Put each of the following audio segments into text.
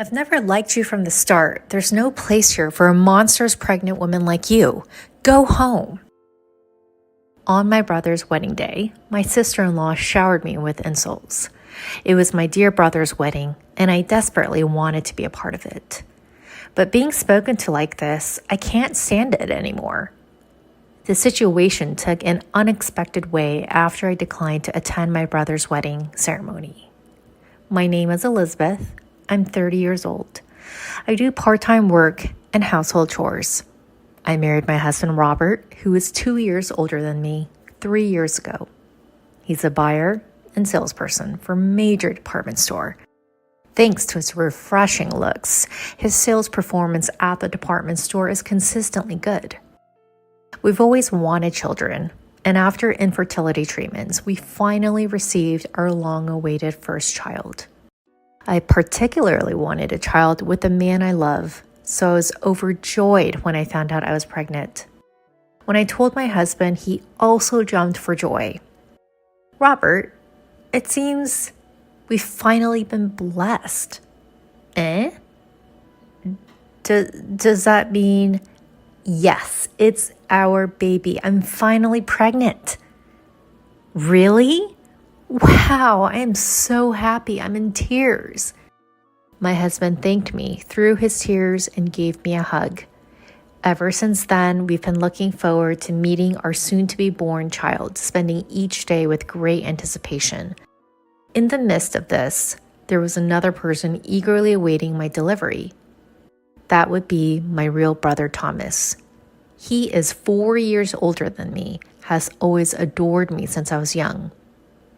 I've never liked you from the start. There's no place here for a monstrous pregnant woman like you. Go home. On my brother's wedding day, my sister-in-law showered me with insults. It was my dear brother's wedding, and I desperately wanted to be a part of it. But being spoken to like this, I can't stand it anymore. The situation took an unexpected way after I declined to attend my brother's wedding ceremony. My name is Elizabeth. I'm 30 years old. I do part-time work and household chores. I married my husband Robert, who is 2 years older than me, 3 years ago. He's a buyer and salesperson for a major department store. Thanks to his refreshing looks, his sales performance at the department store is consistently good. We've always wanted children, and after infertility treatments, we finally received our long-awaited first child. I particularly wanted a child with the man I love, so I was overjoyed when I found out I was pregnant. When I told my husband, he also jumped for joy. Robert, it seems we've finally been blessed. Does that mean, yes, it's our baby. I'm finally pregnant. Really? Wow, I am so happy. I'm in tears. My husband thanked me through his tears and gave me a hug. Ever since then, we've been looking forward to meeting our soon-to-be-born child, spending each day with great anticipation. In the midst of this, there was another person eagerly awaiting my delivery. That would be my real brother, Thomas. He is 4 years older than me, has always adored me since I was young.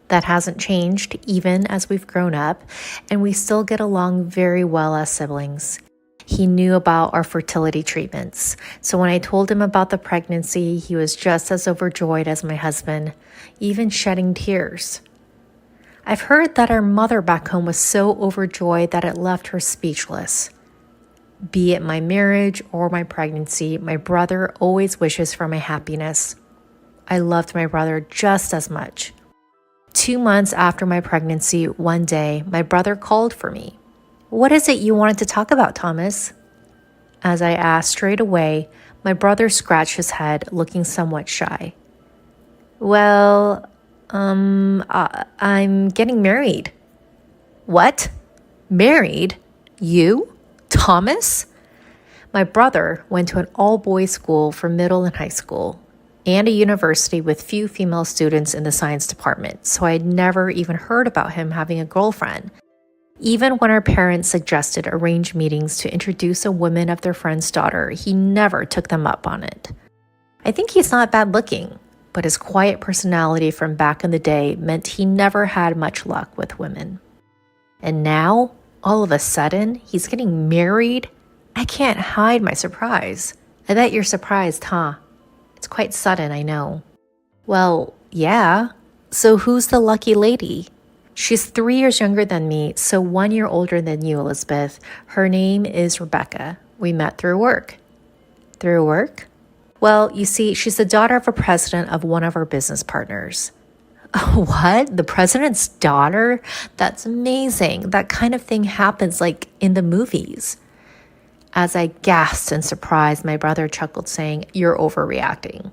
That hasn't changed even as we've grown up, and we still get along very well as siblings. He knew about our fertility treatments, so when I told him about the pregnancy, he was just as overjoyed as my husband, even shedding tears. I've heard that our mother back home was so overjoyed that it left her speechless. Be it my marriage or my pregnancy, my brother always wishes for my happiness. I loved my brother just as much. 2 months after my pregnancy, one day, my brother called for me. What is it you wanted to talk about, Thomas? As I asked straight away, my brother scratched his head, looking somewhat shy. Well, I'm getting married. What? Married? You? Thomas? My brother went to an all-boys school for middle and high school, and a university with few female students in the science department, so I'd never even heard about him having a girlfriend. Even when our parents suggested arranged meetings to introduce a woman of their friend's daughter, he never took them up on it. I think he's not bad looking, but his quiet personality from back in the day meant he never had much luck with women. And now, all of a sudden, he's getting married? I can't hide my surprise. I bet you're surprised, huh? It's quite sudden, I know. Well, yeah. So who's the lucky lady? She's 3 years younger than me, so 1 year older than you, Elizabeth. Her name is Rebecca. We met through work. Through work? Well, you see, she's the daughter of a president of one of our business partners. What? The president's daughter? That's amazing. That kind of thing happens like in the movies. As I gasped in surprise, my brother chuckled, saying, "You're overreacting."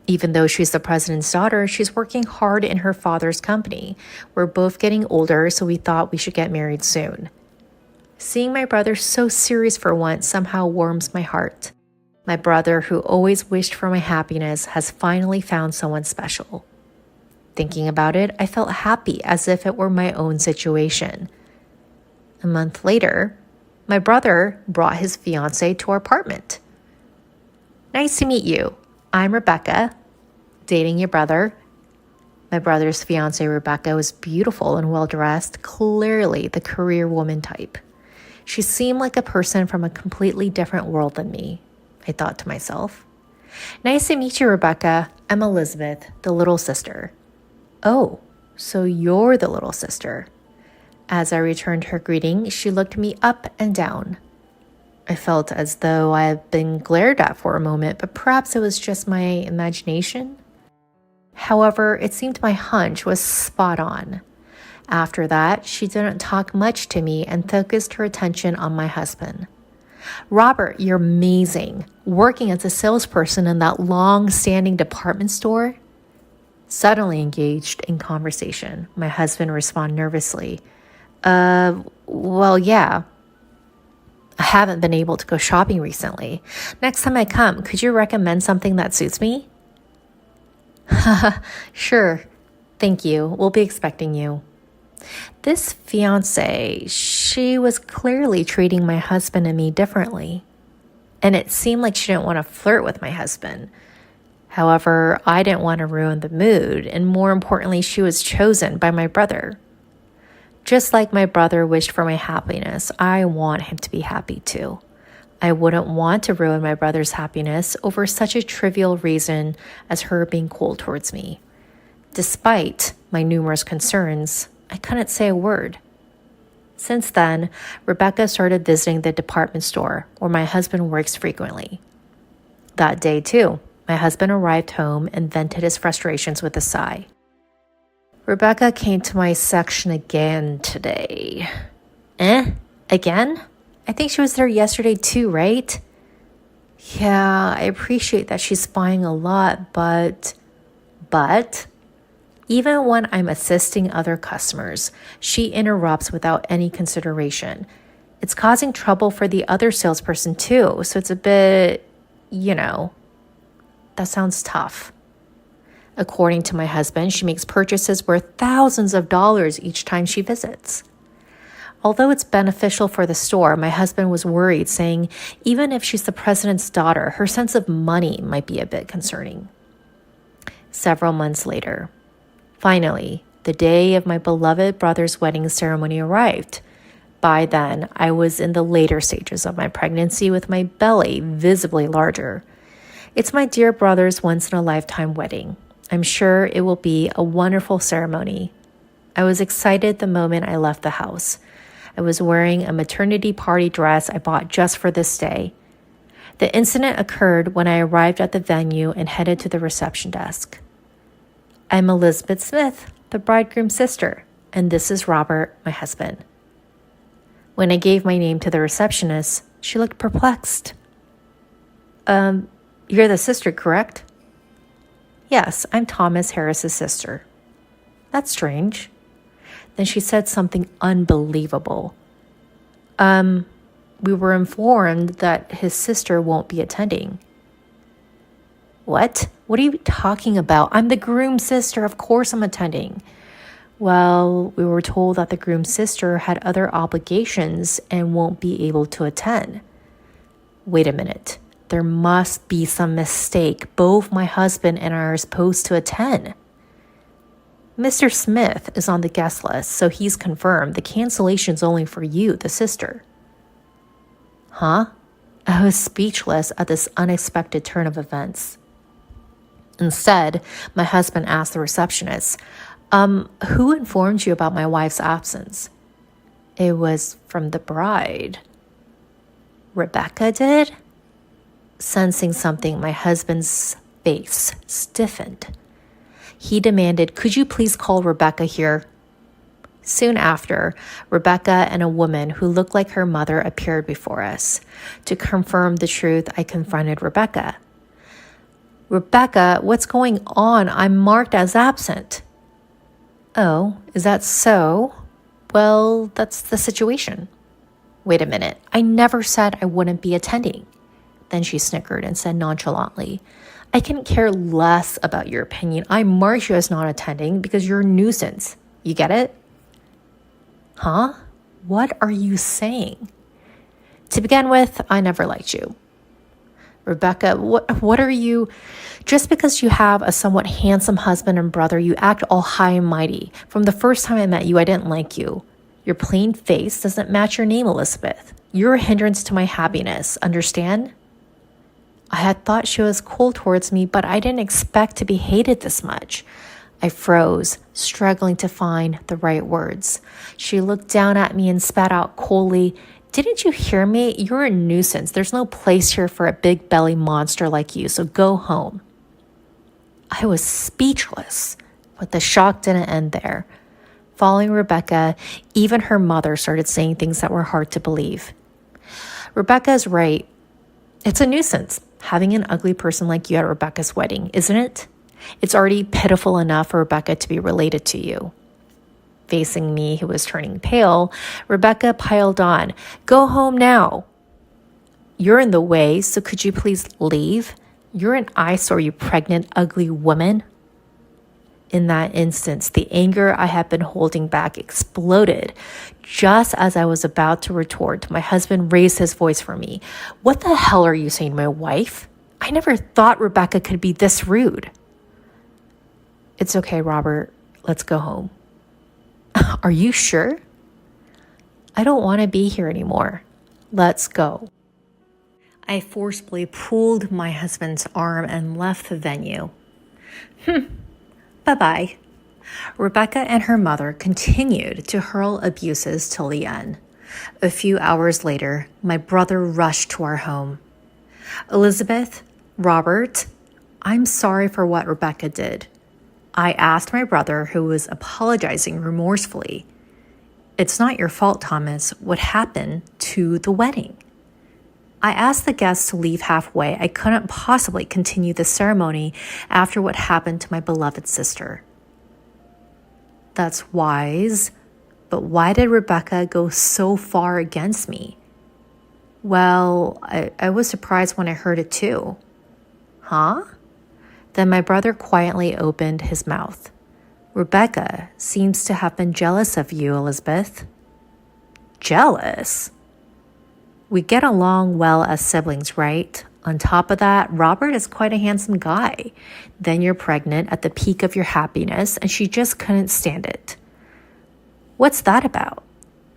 Even though she's the president's daughter, she's working hard in her father's company. We're both getting older, so we thought we should get married soon. Seeing my brother so serious for once somehow warms my heart. My brother, who always wished for my happiness, has finally found someone special. Thinking about it, I felt happy as if it were my own situation. A month later, my brother brought his fiancée to our apartment. Nice to meet you. I'm Rebecca, dating your brother. My brother's fiancée, Rebecca, was beautiful and well-dressed, clearly the career woman type. She seemed like a person from a completely different world than me, I thought to myself. Nice to meet you, Rebecca. I'm Elizabeth, the little sister. Oh, so you're the little sister. As I returned her greeting, she looked me up and down. I felt as though I had been glared at for a moment, but perhaps it was just my imagination. However, it seemed my hunch was spot on. After that, she didn't talk much to me and focused her attention on my husband. Robert, you're amazing. Working as a salesperson in that long-standing department store? Suddenly engaged in conversation, my husband responded nervously. Well, yeah. I haven't been able to go shopping recently. Next time I come, could you recommend something that suits me? Sure. Thank you. We'll be expecting you. This fiance, she was clearly treating my husband and me differently. And it seemed like she didn't want to flirt with my husband. However, I didn't want to ruin the mood, and more importantly, she was chosen by my brother. Just like my brother wished for my happiness, I want him to be happy too. I wouldn't want to ruin my brother's happiness over such a trivial reason as her being cold towards me. Despite my numerous concerns, I couldn't say a word. Since then, Rebecca started visiting the department store where my husband works frequently. That day too, my husband arrived home and vented his frustrations with a sigh. Rebecca came to my section again today. Again? I think she was there yesterday too, right? Yeah, I appreciate that she's buying a lot, but even when I'm assisting other customers, she interrupts without any consideration. It's causing trouble for the other salesperson too, so it's a bit, that sounds tough. According to my husband, she makes purchases worth thousands of dollars each time she visits. Although it's beneficial for the store, my husband was worried, saying even if she's the president's daughter, her sense of money might be a bit concerning. Several months later, finally, the day of my beloved brother's wedding ceremony arrived. By then, I was in the later stages of my pregnancy with my belly visibly larger. It's my dear brother's once-in-a-lifetime wedding. I'm sure it will be a wonderful ceremony. I was excited the moment I left the house. I was wearing a maternity party dress I bought just for this day. The incident occurred when I arrived at the venue and headed to the reception desk. I'm Elizabeth Smith, the bridegroom's sister, and this is Robert, my husband. When I gave my name to the receptionist, she looked perplexed. You're the sister, correct? Yes, I'm Thomas Harris's sister. That's strange. Then she said something unbelievable. We were informed that his sister won't be attending. What? What are you talking about? I'm the groom's sister. Of course I'm attending. Well, we were told that the groom's sister had other obligations and won't be able to attend. Wait a minute. There must be some mistake. Both my husband and I are supposed to attend. Mr. Smith is on the guest list, so he's confirmed the cancellation's only for you, the sister. Huh? I was speechless at this unexpected turn of events. Instead, my husband asked the receptionist, who informed you about my wife's absence? It was from the bride. Rebecca did? Sensing something, my husband's face stiffened. He demanded, could you please call Rebecca here? Soon after, Rebecca and a woman who looked like her mother appeared before us. To confirm the truth, I confronted Rebecca. Rebecca, what's going on? I'm marked as absent. Oh, is that so? Well, that's the situation. Wait a minute. I never said I wouldn't be attending. Then she snickered and said nonchalantly, I can care less about your opinion. I marked you as not attending because you're a nuisance. You get it? Huh? What are you saying? To begin with, I never liked you. Rebecca, what are you? Just because you have a somewhat handsome husband and brother, you act all high and mighty. From the first time I met you, I didn't like you. Your plain face doesn't match your name, Elizabeth. You're a hindrance to my happiness, understand? I had thought she was cold towards me, but I didn't expect to be hated this much. I froze, struggling to find the right words. She looked down at me and spat out coldly, didn't you hear me? You're a nuisance. There's no place here for a big belly monster like you, so go home. I was speechless, but the shock didn't end there. Following Rebecca, even her mother started saying things that were hard to believe. Rebecca is right. It's a nuisance having an ugly person like you at Rebecca's wedding, isn't it? It's already pitiful enough for Rebecca to be related to you. Facing me, who was turning pale, Rebecca piled on, "Go home now. You're in the way, so could you please leave? You're an eyesore, you pregnant, ugly woman." In that instance, the anger I had been holding back exploded. Just as I was about to retort, my husband raised his voice for me. "What the hell are you saying to my wife? I never thought Rebecca could be this rude." "It's okay, Robert. Let's go home." "Are you sure?" "I don't want to be here anymore. Let's go." I forcibly pulled my husband's arm and left the venue. Bye-bye. Rebecca and her mother continued to hurl abuses till the end. A few hours later, my brother rushed to our home. "Elizabeth, Robert, I'm sorry for what Rebecca did." I asked my brother, who was apologizing remorsefully. "It's not your fault, Thomas. What happened to the wedding?" I asked the guests to leave halfway. I couldn't possibly continue the ceremony after what happened to my beloved sister. "That's wise, but why did Rebecca go so far against me?" "Well, I was surprised when I heard it too." "Huh?" Then my brother quietly opened his mouth. "Rebecca seems to have been jealous of you, Elizabeth." "Jealous?" "We get along well as siblings, right? On top of that, Robert is quite a handsome guy. Then you're pregnant at the peak of your happiness, and she just couldn't stand it." "What's that about?"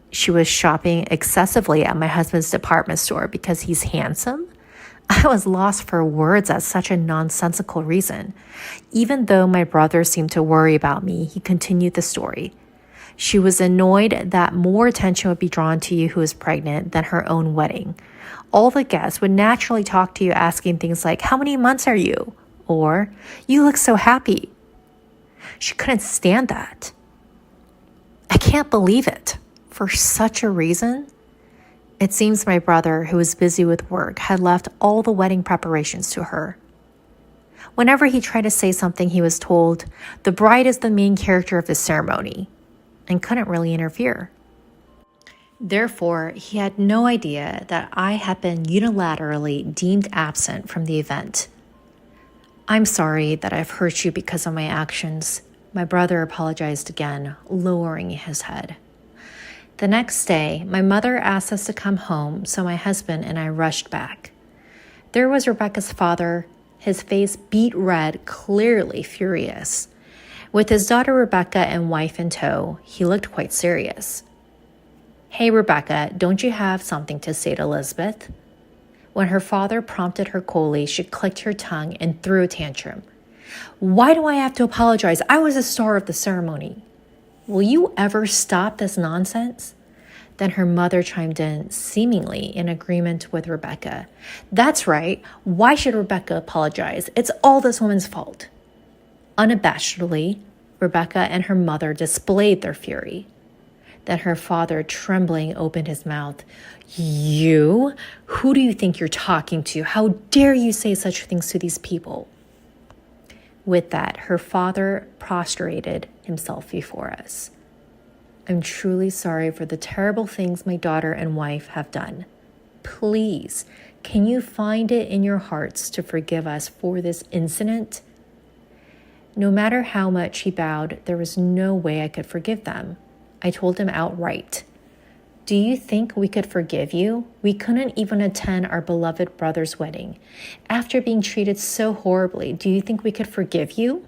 "She was shopping excessively at my husband's department store because he's handsome?" I was lost for words at such a nonsensical reason. Even though my brother seemed to worry about me, he continued the story. "She was annoyed that more attention would be drawn to you who is pregnant than her own wedding. All the guests would naturally talk to you asking things like, 'How many months are you?' Or, 'You look so happy.' She couldn't stand that." I can't believe it. For such a reason? It seems my brother, who was busy with work, had left all the wedding preparations to her. Whenever he tried to say something, he was told, "The bride is the main character of the ceremony," and couldn't really interfere. Therefore, he had no idea that I had been unilaterally deemed absent from the event. "I'm sorry that I've hurt you because of my actions." My brother apologized again, lowering his head. The next day, my mother asked us to come home, so my husband and I rushed back. There was Rebecca's father, his face beet red, clearly furious. With his daughter Rebecca and wife in tow, he looked quite serious. "Hey, Rebecca, don't you have something to say to Elizabeth?" When her father prompted her coolly, she clicked her tongue and threw a tantrum. "Why do I have to apologize? I was the star of the ceremony." "Will you ever stop this nonsense?" Then her mother chimed in, seemingly in agreement with Rebecca. "That's right. Why should Rebecca apologize? It's all this woman's fault." Unabashedly, Rebecca and her mother displayed their fury. Then her father, trembling, opened his mouth. "You? Who do you think you're talking to? How dare you say such things to these people?" With that, her father prostrated himself before us. "I'm truly sorry for the terrible things my daughter and wife have done. Please, can you find it in your hearts to forgive us for this incident?" No matter how much he bowed, there was no way I could forgive them. I told him outright, "Do you think we could forgive you? We couldn't even attend our beloved brother's wedding. After being treated so horribly, do you think we could forgive you?"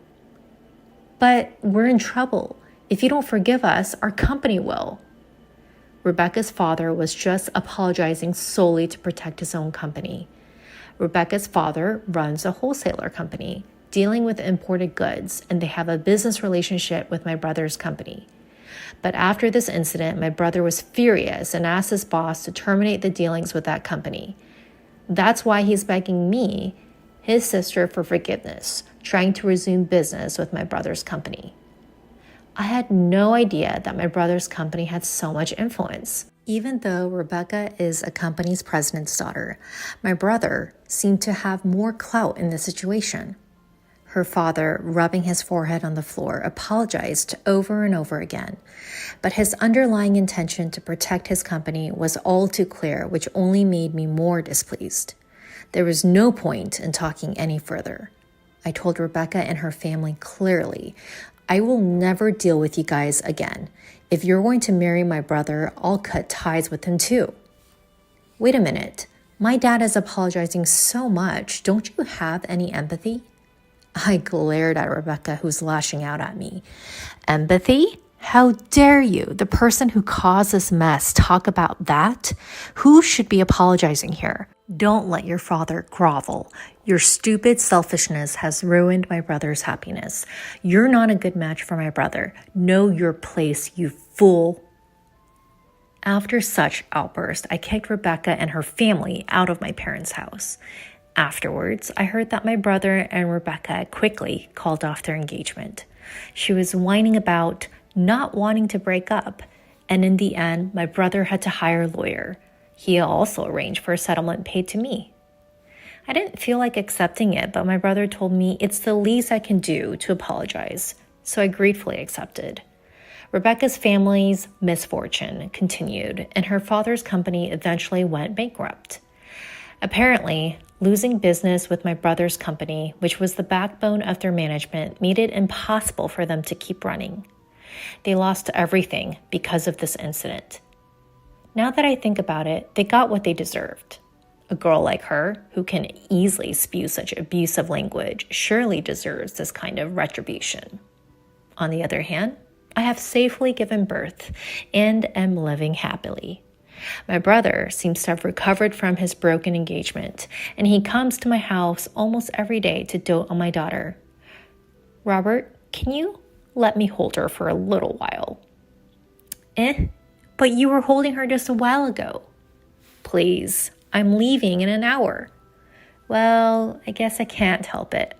"But we're in trouble. If you don't forgive us, our company will." Rebecca's father was just apologizing solely to protect his own company. Rebecca's father runs a wholesaler company dealing with imported goods, and they have a business relationship with my brother's company. But after this incident, my brother was furious and asked his boss to terminate the dealings with that company. That's why he's begging me, his sister, for forgiveness, trying to resume business with my brother's company. I had no idea that my brother's company had so much influence. Even though Rebecca is a company's president's daughter, my brother seemed to have more clout in the situation. Her father, rubbing his forehead on the floor, apologized over and over again. But his underlying intention to protect his company was all too clear, which only made me more displeased. There was no point in talking any further. I told Rebecca and her family clearly, I will never deal with you guys again. If you're going to marry my brother, I'll cut ties with him too. Wait a minute. My dad is apologizing so much. Don't you have any empathy? I glared at Rebecca, who's lashing out at me. Empathy? How dare you, the person who caused this mess, talk about that? Who should be apologizing here? Don't let your father grovel. Your stupid selfishness has ruined my brother's happiness. You're not a good match for my brother. Know your place, you fool. After such outburst, I kicked Rebecca and her family out of my parents' house. Afterwards, I heard that my brother and Rebecca quickly called off their engagement. She was whining about not wanting to break up, and in the end, my brother had to hire a lawyer. He also arranged for a settlement paid to me. I didn't feel like accepting it, but my brother told me it's the least I can do to apologize, so I gratefully accepted. Rebecca's family's misfortune continued, and her father's company eventually went bankrupt. Apparently, losing business with my brother's company, which was the backbone of their management, made it impossible for them to keep running. They lost everything because of this incident. Now that I think about it, they got what they deserved. A girl like her, who can easily spew such abusive language, surely deserves this kind of retribution. On the other hand, I have safely given birth and am living happily. My brother seems to have recovered from his broken engagement, and he comes to my house almost every day to dote on my daughter. Robert, can you let me hold her for a little while? But you were holding her just a while ago. Please, I'm leaving in an hour. Well, I guess I can't help it.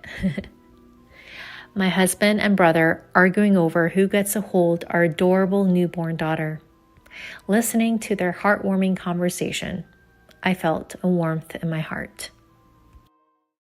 My husband and brother arguing over who gets to hold our adorable newborn daughter. Listening to their heartwarming conversation, I felt a warmth in my heart.